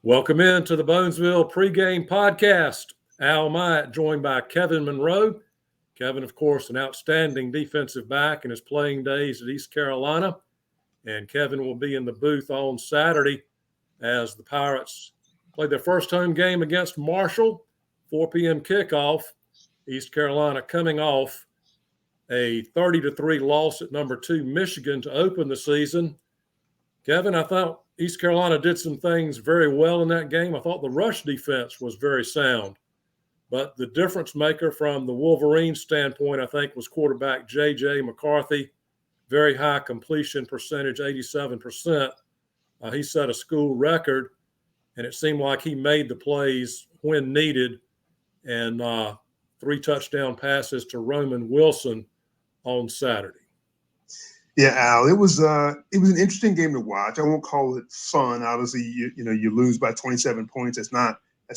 Welcome into the Bonesville Pregame Podcast. Al Myatt joined by Kevin Monroe. Kevin, of course, an outstanding defensive back in his playing days at East Carolina. And Kevin will be in the booth on Saturday as the Pirates play their first home game against Marshall, 4 p.m. kickoff. East Carolina coming off a 30-3 loss at number 2 Michigan to open the season. Kevin, I thought East Carolina did some things very well in that game. I thought the rush defense was very sound. But the difference maker from the Wolverines standpoint, I think, was quarterback J.J. McCarthy. Very high completion percentage, 87%. He set a school record, and it seemed like he made the plays when needed. And 3 touchdown passes to Roman Wilson on Saturday. Yeah, Al, it was an interesting game to watch. I won't call it fun. Obviously, you lose by 27 points. That's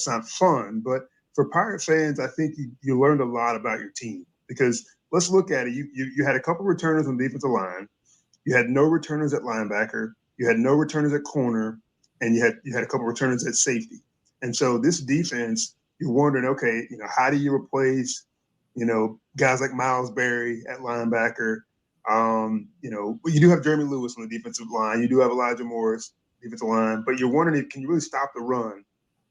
not fun. But for Pirate fans, I think you learned a lot about your team because let's look at it. You had a couple returners on the defensive line. You had no returners at linebacker. You had no returners at corner, and you had a couple returners at safety. And so this defense, you're wondering, okay, how do you replace, guys like Miles Berry at linebacker? You do have Jeremy Lewis on the defensive line. You do have Elijah Morris defensive line, but you're wondering can you really stop the run,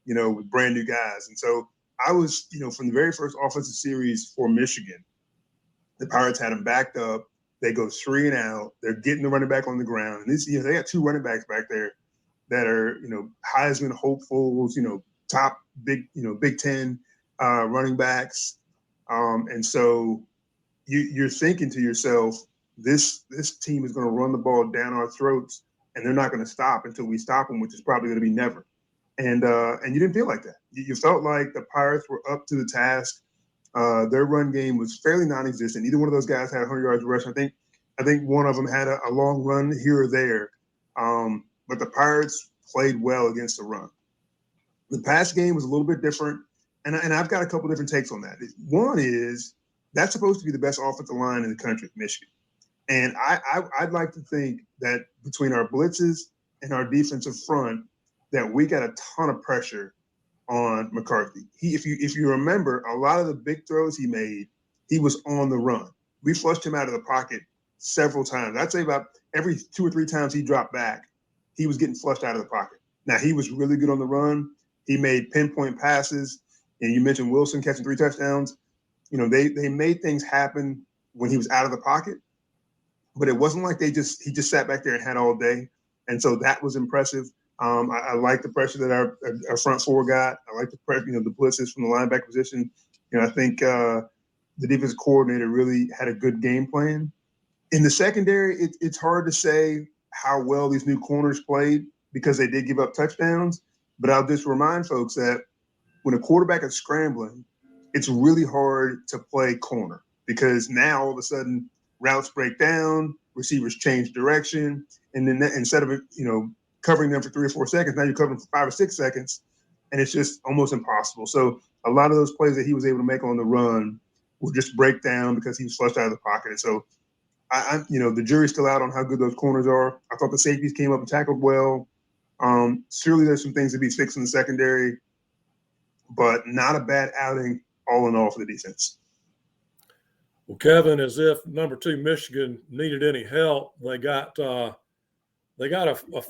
with brand new guys. And so I was, from the very first offensive series for Michigan, the Pirates had them backed up. They go 3 and out. They're getting the running back on the ground. And this, they got 2 running backs back there that are, Heisman hopefuls, top Big Ten running backs. And so you're thinking to yourself, this team is going to run the ball down our throats, and they're not going to stop until we stop them, which is probably going to be never. And you didn't feel like that. You felt like the Pirates were up to the task. Their run game was fairly non-existent. Either one of those guys had 100 yards rush. I think one of them had a long run here or there. But the Pirates played well against the run. The pass game was a little bit different, and I've got a couple different takes on that. One is that's supposed to be the best offensive line in the country, Michigan. And I'd like to think that between our blitzes and our defensive front, that we got a ton of pressure on McCarthy. If you remember, a lot of the big throws he made, he was on the run. We flushed him out of the pocket several times. I'd say about every 2 or 3 times he dropped back, he was getting flushed out of the pocket. Now, he was really good on the run. He made pinpoint passes. And you mentioned Wilson catching 3 touchdowns. They made things happen when he was out of the pocket. But it wasn't like he just sat back there and had all day. And so that was impressive. I like the pressure that our front 4 got. I like the pressure, the blitzes from the linebacker position. I think the defensive coordinator really had a good game plan. In the secondary, it's hard to say how well these new corners played because they did give up touchdowns. But I'll just remind folks that when a quarterback is scrambling, it's really hard to play corner because now all of a sudden routes break down, receivers change direction, and then instead of covering them for 3 or 4 seconds, now you're covering for 5 or 6 seconds, and it's just almost impossible. So a lot of those plays that he was able to make on the run will just break down because he was flushed out of the pocket. And so the jury's still out on how good those corners are. I thought the safeties came up and tackled well. Surely there's some things to be fixed in the secondary, but not a bad outing all in all for the defense. Well, Kevin, as if number 2 Michigan needed any help, they got a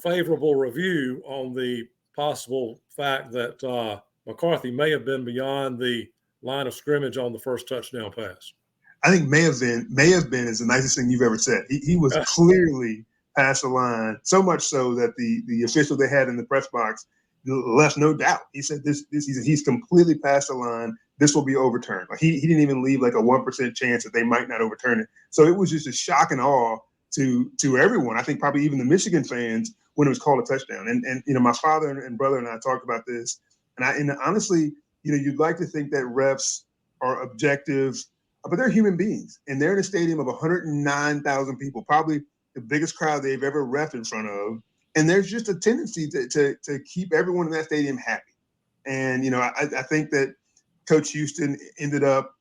favorable review on the possible fact that McCarthy may have been beyond the line of scrimmage on the first touchdown pass. I think may have been is the nicest thing you've ever said. He was clearly past the line, so much so that the official they had in the press box left no doubt. He said he's completely past the line. This will be overturned. Like he didn't even leave like a 1% chance that they might not overturn it. So it was just a shock and awe to everyone. I think probably even the Michigan fans when it was called a touchdown. And my father and brother and I talked about this. And honestly, you'd like to think that refs are objective, but they're human beings. And they're in a stadium of 109,000 people, probably the biggest crowd they've ever reffed in front of. And there's just a tendency to keep everyone in that stadium happy. And, I think that Coach Houston ended up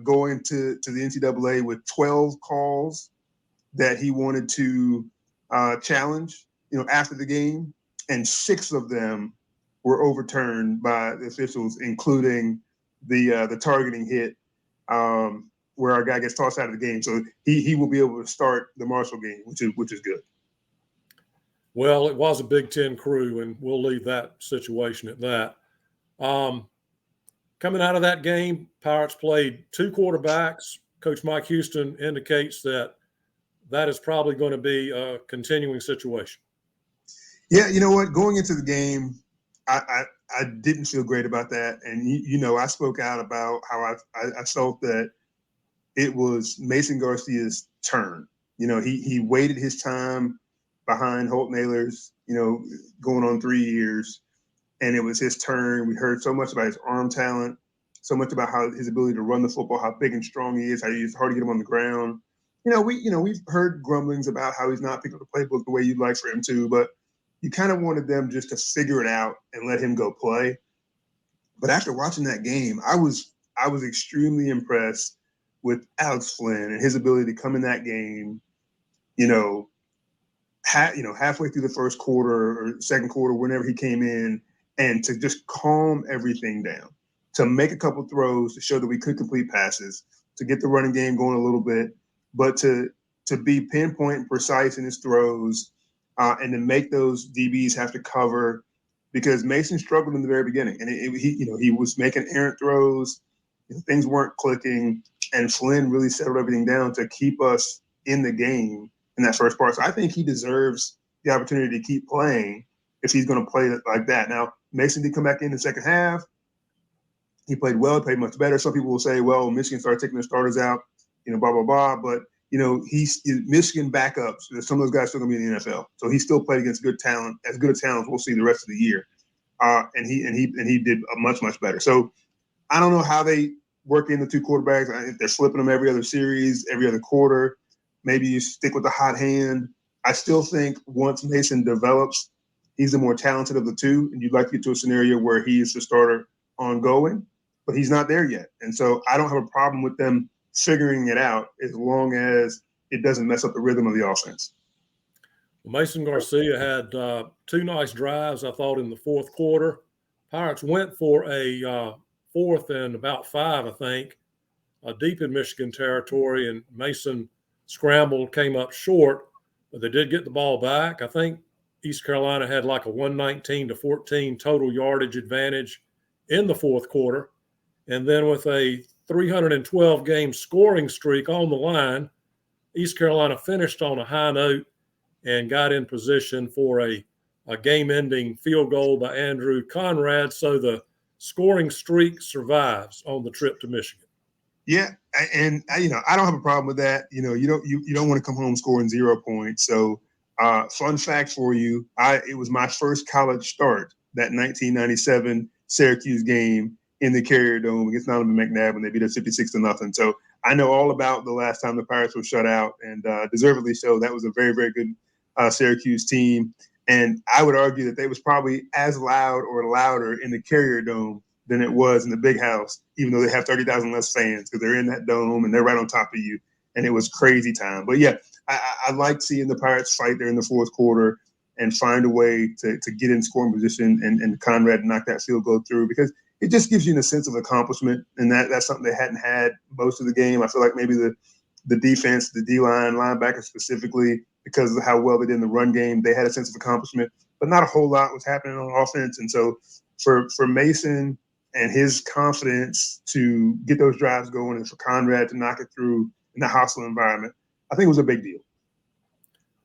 going to the NCAA with 12 calls that he wanted to challenge, after the game, and 6 of them were overturned by the officials, including the targeting hit where our guy gets tossed out of the game. So he will be able to start the Marshall game, which is good. Well, it was a Big Ten crew, and we'll leave that situation at that. Coming out of that game, Pirates played 2 quarterbacks. Coach Mike Houston indicates that is probably going to be a continuing situation. Yeah, you know what? Going into the game, I didn't feel great about that. And, I spoke out about how I felt that it was Mason Garcia's turn. He waited his time behind Holt Naylor's, going on 3 years. And it was his turn. We heard so much about his arm talent, so much about how his ability to run the football, how big and strong he is, how it's hard to get him on the ground. We've heard grumblings about how he's not picking up the playbook the way you'd like for him to, but you kind of wanted them just to figure it out and let him go play. But after watching that game, I was extremely impressed with Alex Flynn and his ability to come in that game, halfway through the first quarter or second quarter, whenever he came in, and to just calm everything down, to make a couple throws to show that we could complete passes, to get the running game going a little bit, but to be pinpoint and precise in his throws, and to make those DBs have to cover, because Mason struggled in the very beginning, and he was making errant throws, things weren't clicking, and Flynn really settled everything down to keep us in the game in that first part. So I think he deserves the opportunity to keep playing if he's going to play like that. Now, Mason did come back in the second half. He played well, played much better. Some people will say, well, Michigan started taking their starters out, blah, blah, blah. But, he's Michigan backups. Some of those guys are still going to be in the NFL. So he still played against good talent, as good a talent as we'll see the rest of the year. And he did much, much better. So I don't know how they work in the 2 quarterbacks. If they're flipping them every other series, every other quarter. Maybe you stick with the hot hand. I still think once Mason develops, he's the more talented of the 2, and you'd like to get to a scenario where he is the starter ongoing, but he's not there yet. And so I don't have a problem with them figuring it out as long as it doesn't mess up the rhythm of the offense. Well, Mason Garcia had 2 nice drives, I thought, in the fourth quarter. Pirates went for a fourth and about 5, I think, deep in Michigan territory, and Mason scrambled, came up short, but they did get the ball back. I think East Carolina had like a 119-14 total yardage advantage in the fourth quarter. And then with a 312-game scoring streak on the line, East Carolina finished on a high note and got in position for a game-ending field goal by Andrew Conrad. So the scoring streak survives on the trip to Michigan. Yeah, and I don't have a problem with that. You don't want to come home scoring 0 points. So, fun fact for you: it was my first college start, that 1997 Syracuse game in the Carrier Dome against Donovan McNabb when they beat us 56-0. So I know all about the last time the Pirates were shut out, and deservedly so. That was a very, very good Syracuse team, and I would argue that they was probably as loud or louder in the Carrier Dome than it was in the Big House, even though they have 30,000 less fans, because they're in that dome and they're right on top of you. And it was crazy time. But yeah, I like seeing the Pirates fight there in the fourth quarter and find a way to get in scoring position and Conrad knock that field goal through, because it just gives you a sense of accomplishment. And that's something they hadn't had most of the game. I feel like maybe the defense, the D-line, linebackers specifically, because of how well they did in the run game, they had a sense of accomplishment, but not a whole lot was happening on offense. And so for Mason and his confidence to get those drives going and for Conrad to knock it through in the hostile environment, I think it was a big deal.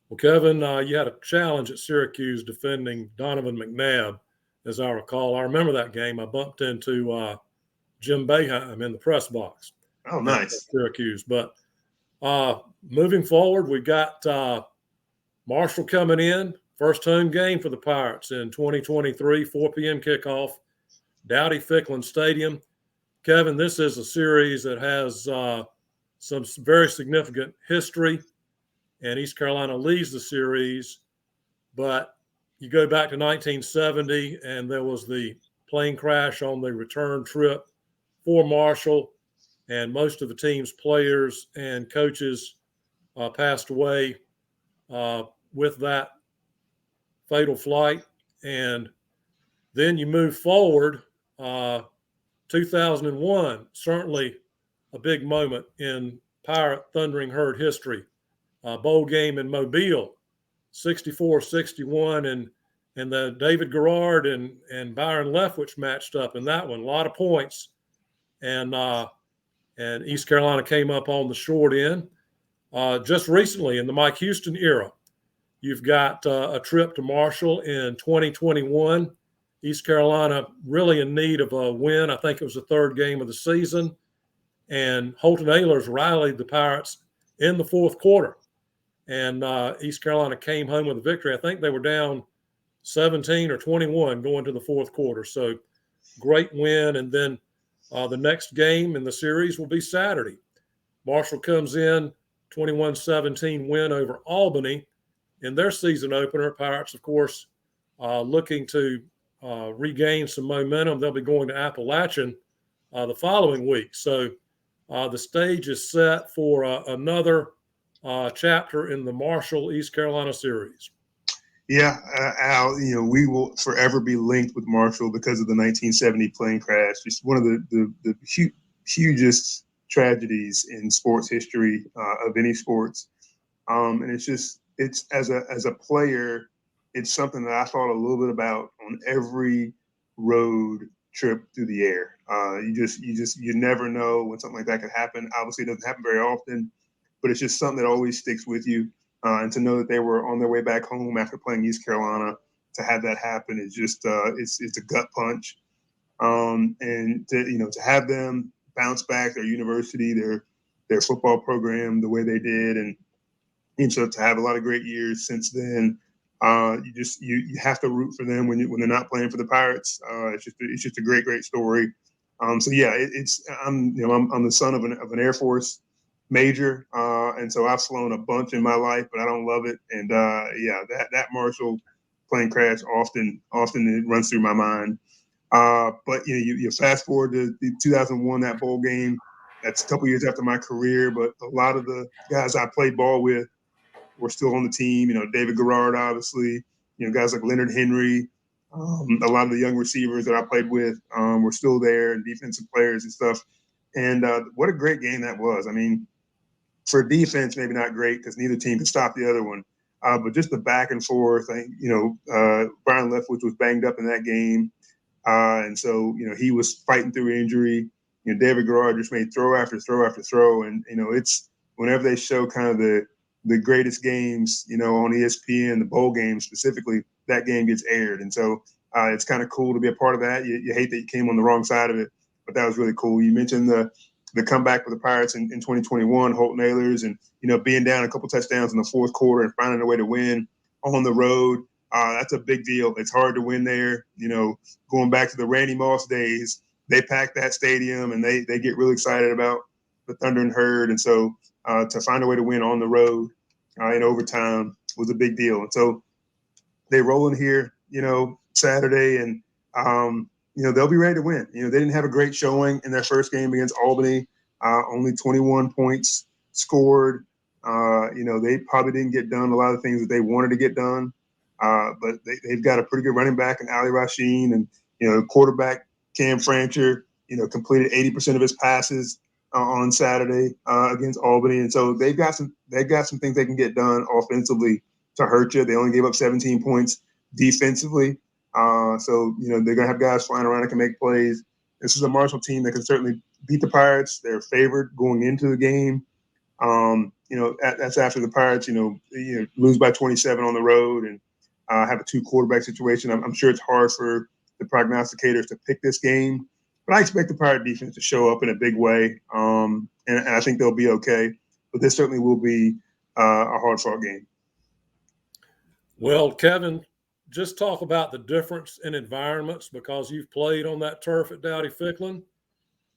Well, Kevin, you had a challenge at Syracuse defending Donovan McNabb, as I recall. I remember that game. I bumped into Jim Boeheim in the press box. Oh, nice. Syracuse. But moving forward, we've got Marshall coming in. First home game for the Pirates in 2023, 4 p.m. kickoff, Dowdy-Ficklen Stadium. Kevin, this is a series that has some very significant history, and East Carolina leads the series. But you go back to 1970, and there was the plane crash on the return trip for Marshall, and most of the team's players and coaches passed away with that fatal flight. And Then you move forward, 2001, certainly a big moment in Pirate Thundering Herd history. Bowl game in Mobile, 64-61, and the David Garrard and Byron Leftwich matched up in that one. A lot of points, and East Carolina came up on the short end. Just recently in the Mike Houston era, you've got a trip to Marshall in 2021. East Carolina really in need of a win. I think it was the third game of the season. And Holton Ahlers rallied the Pirates in the fourth quarter. And East Carolina came home with a victory. I think they were down 17 or 21 going to the fourth quarter. So great win. And then the next game in the series will be Saturday. Marshall comes in 21-17 win over Albany in their season opener. Pirates, of course, looking to regain some momentum. They'll be going to Appalachian the following week. So the stage is set for another chapter in the Marshall East Carolina series. Yeah, Al, we will forever be linked with Marshall because of the 1970 plane crash. Just one of the hugest tragedies in sports history of any sports. And it's as a player, it's something that I thought a little bit about on every road trip through the air. You never know when something like that could happen. Obviously, it doesn't happen very often, but it's just something that always sticks with you. And to know that they were on their way back home after playing East Carolina, to have that happen is just it's a gut punch. And to have them bounce back, their university, their football program, the way they did, and so to have a lot of great years since then. You have to root for them when they're not playing for the Pirates. It's just a great story. So yeah, I'm the son of an Air Force major, and so I've flown a bunch in my life, but I don't love it. And that Marshall plane crash often it runs through my mind. But you fast forward to 2001, that bowl game. That's a couple years after my career, but a lot of the guys I played ball with were still on the team. David Garrard, obviously. Guys like Leonard Henry. A lot of the young receivers that I played with were still there, and defensive players and stuff. And what a great game that was. I mean, for defense, maybe not great because neither team could stop the other one. But just the back and forth. Brian Leftwich was banged up in that game. And so, he was fighting through injury. David Garrard just made throw after throw after throw. And, it's whenever they show kind of the greatest games, on ESPN, the bowl games specifically, that game gets aired. And so it's kind of cool to be a part of that. You hate that you came on the wrong side of it, but that was really cool. You mentioned the comeback for the Pirates in 2021, Holton Ahlers, and, being down a couple touchdowns in the fourth quarter and finding a way to win on the road. That's a big deal. It's hard to win there. Going back to the Randy Moss days, they packed that stadium and they get really excited about the Thunder and Herd. And so to find a way to win on the road in overtime was a big deal. And so they roll in here, Saturday, and, they'll be ready to win. They didn't have a great showing in their first game against Albany, only 21 points scored. They probably didn't get done a lot of things that they wanted to get done. But they've got a pretty good running back in Ali Rasheen, and, quarterback Cam Francher, completed 80% of his passes on Saturday against Albany. And so they've got some things they can get done offensively to hurt you. They only gave up 17 points defensively. So they're going to have guys flying around that can make plays. This is a Marshall team that can certainly beat the Pirates. They're favored going into the game. That's after the Pirates, lose by 27 on the road and have a 2-quarterback situation. I'm sure it's hard for the prognosticators to pick this game, but I expect the Pirate defense to show up in a big way. And I think they'll be okay, but this certainly will be a hard-fought game. Well, Kevin, just talk about the difference in environments, because you've played on that turf at Dowdy-Ficklen,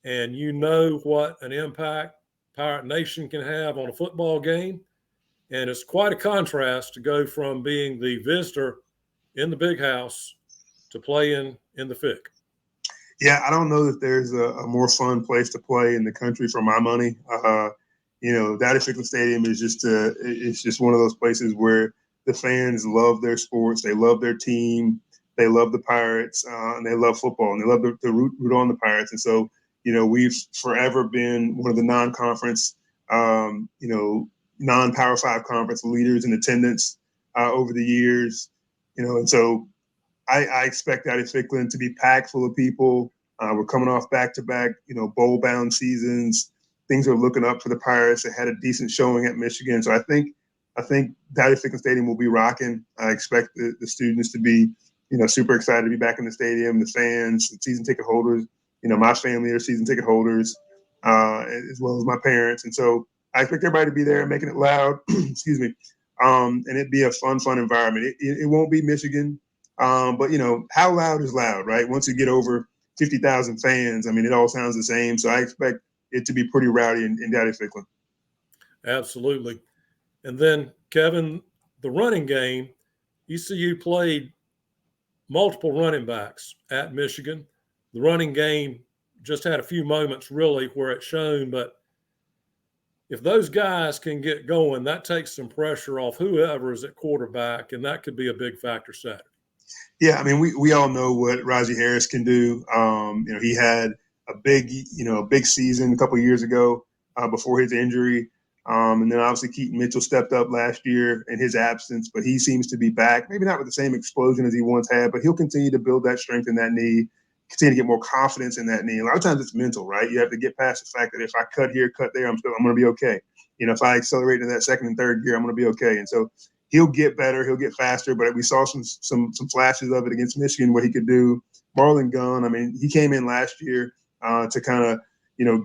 and you know what an impact Pirate Nation can have on a football game. And it's quite a contrast to go from being the visitor in the big house to playing in the Fick. Yeah, I don't know that there's a more fun place to play in the country for my money. Dowdy-Ficklen Stadium is just one of those places where the fans love their sports. They love their team. They love the Pirates, and they love football, and they love to root on the Pirates. And so, we've forever been one of the non-conference, non-Power 5 conference leaders in attendance over the years. And so I expect Dowdy-Ficklen to be packed full of people. We're coming off back-to-back, bowl-bound seasons. Things are looking up for the Pirates. They had a decent showing at Michigan. So I think Dowdy-Ficklen Stadium will be rocking. I expect the students to be, super excited to be back in the stadium. The fans, the season ticket holders, my family are season ticket holders, as well as my parents. And so I expect everybody to be there, making it loud. Excuse me. And it'd be a fun environment. It won't be Michigan, but how loud is loud, right? Once you get over 50,000 fans, it all sounds the same. So I expect it to be pretty rowdy in Dowdy-Ficklen. Absolutely. And then, Kevin, the running game, ECU played multiple running backs at Michigan. The running game just had a few moments really where it shone, but if those guys can get going, that takes some pressure off whoever is at quarterback, and that could be a big factor Saturday. Yeah, we all know what Rajee Harris can do. He had a big season a couple of years ago before his injury. And then obviously Keaton Mitchell stepped up last year in his absence, but he seems to be back, maybe not with the same explosion as he once had, but he'll continue to build that strength in that knee, continue to get more confidence in that knee. A lot of times it's mental, right? You have to get past the fact that if I cut here, cut there, I'm going to be okay. If I accelerate into that second and third gear, I'm going to be okay. And so he'll get better, he'll get faster, but we saw some flashes of it against Michigan, what he could do. Marlon Gunn, he came in last year to kind of,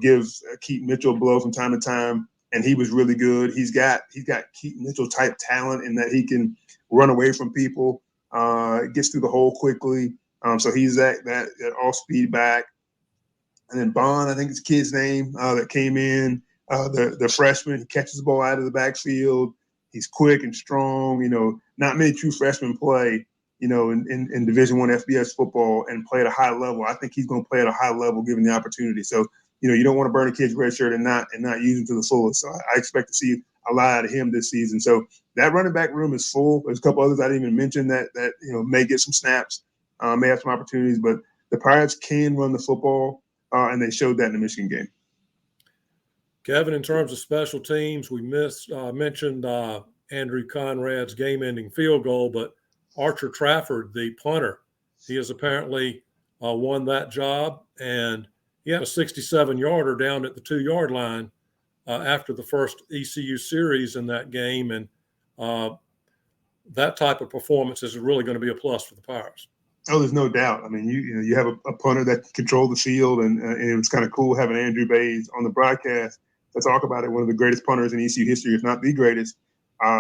give Keaton Mitchell a blow from time to time. And he was really good. He's got Keaton Mitchell type talent in that he can run away from people, gets through the hole quickly. So he's that all speed back. And then Bond, I think it's the kid's name that came in, the freshman. He catches the ball out of the backfield. He's quick and strong. Not many true freshmen play, in Division I FBS football and play at a high level. I think he's going to play at a high level given the opportunity. So you don't want to burn a kid's red shirt and not use him to the fullest. So I expect to see a lot out of him this season. So that running back room is full. There's a couple others I didn't even mention that may get some snaps, may have some opportunities. But the Pirates can run the football, and they showed that in the Michigan game. Kevin, in terms of special teams, we mentioned Andrew Conrad's game-ending field goal, but Archer Trafford, the punter, he has apparently won that job, and he had a 67-yarder down at the 2-yard line after the first ECU series in that game, and that type of performance is really going to be a plus for the Pirates. Oh, there's no doubt. You have a punter that can control the field, and it was kind of cool having Andrew Bays on the broadcast to talk about it. One of the greatest punters in ECU history, if not the greatest.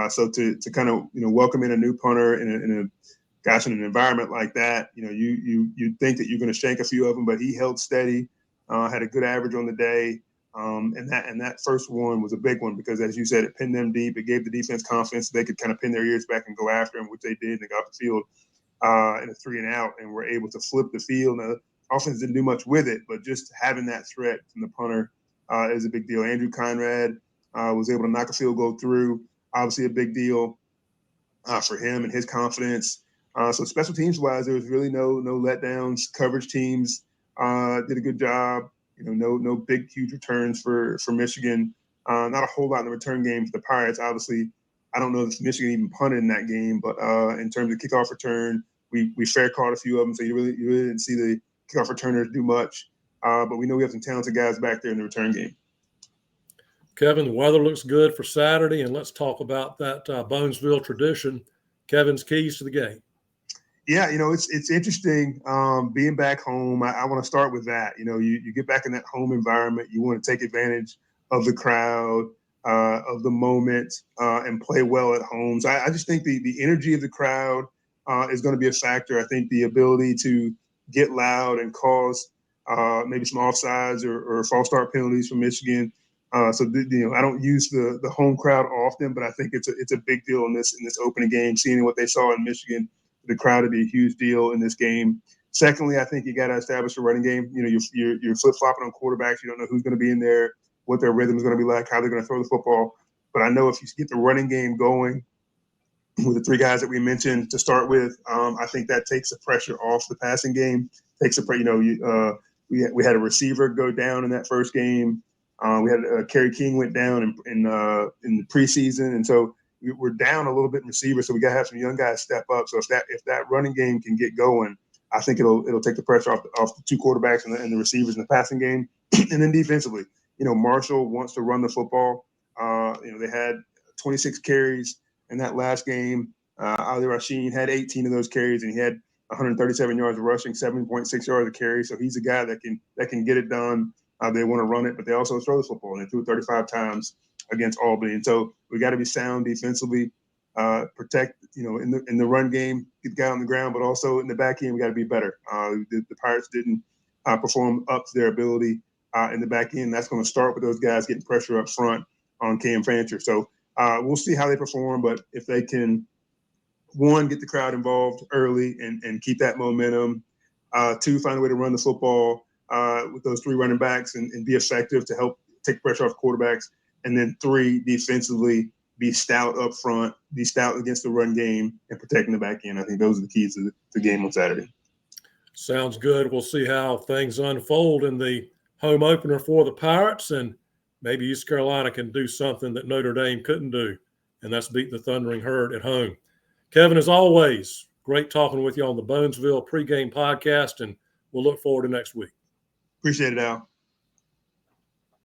So to kind of welcome in a new punter in an environment like that, you think that you're going to shank a few of them, but he held steady. Had a good average on the day, and that first one was a big one because, as you said, it pinned them deep. It gave the defense confidence they could kind of pin their ears back and go after him, which they did. They got off the field in a 3-and-out, and were able to flip the field. Now, the offense didn't do much with it, but just having that threat from the punter is a big deal. Andrew Conrad was able to knock a field goal through. Obviously, a big deal for him and his confidence. So special teams wise, there was really no letdowns. Coverage teams did a good job. No big, huge returns for Michigan. Not a whole lot in the return game for the Pirates. Obviously, I don't know if Michigan even punted in that game, but in terms of kickoff return, we fair caught a few of them. So you really didn't see the kickoff returners do much. But we know we have some talented guys back there in the return game. Kevin, the weather looks good for Saturday, and let's talk about that Bonesville tradition. Kevin's keys to the game. Yeah, it's interesting being back home. I want to start with that. You get back in that home environment. You want to take advantage of the crowd, of the moment, and play well at home. So I just think the energy of the crowd is going to be a factor. I think the ability to get loud and cause maybe some offsides or false start penalties from Michigan. I don't use the home crowd often, but I think it's a big deal in this opening game. Seeing what they saw in Michigan, the crowd would be a huge deal in this game. Secondly, I think you got to establish a running game. You're flip flopping on quarterbacks. You don't know who's going to be in there, what their rhythm is going to be like, how they're going to throw the football. But I know if you get the running game going, with the three guys that we mentioned to start with. I think that takes the pressure off the passing game. We had a receiver go down in that first game. We had Kerry King went down in the preseason, and so we're down a little bit in receivers. So we got to have some young guys step up. So if that running game can get going, I think it'll take the pressure off the two quarterbacks and the receivers in the passing game. And then defensively, Marshall wants to run the football. They had 26 carries in that last game. Ali Rasheen had 18 of those carries, and he had 137 yards of rushing, 7.6 yards of carry. So he's a guy that can get it done. They want to run it, but they also throw the football, and they threw it 35 times against Albany. And so we got to be sound defensively, protect, in the run game, get the guy on the ground, but also in the back end, we got to be better. The Pirates didn't perform up to their ability in the back end. That's going to start with those guys getting pressure up front on Cam Fancher. So we'll see how they perform, but if they can, one, get the crowd involved early and keep that momentum, two, find a way to run the football with those three running backs and be effective to help take pressure off quarterbacks, and then three, defensively, be stout up front, be stout against the run game, and protecting the back end. I think those are the keys to the game on Saturday. Sounds good. We'll see how things unfold in the home opener for the Pirates, and maybe East Carolina can do something that Notre Dame couldn't do, and that's beat the Thundering Herd at home. Kevin, as always, great talking with you on the Bonesville Pregame Podcast, and we'll look forward to next week. Appreciate it, Al.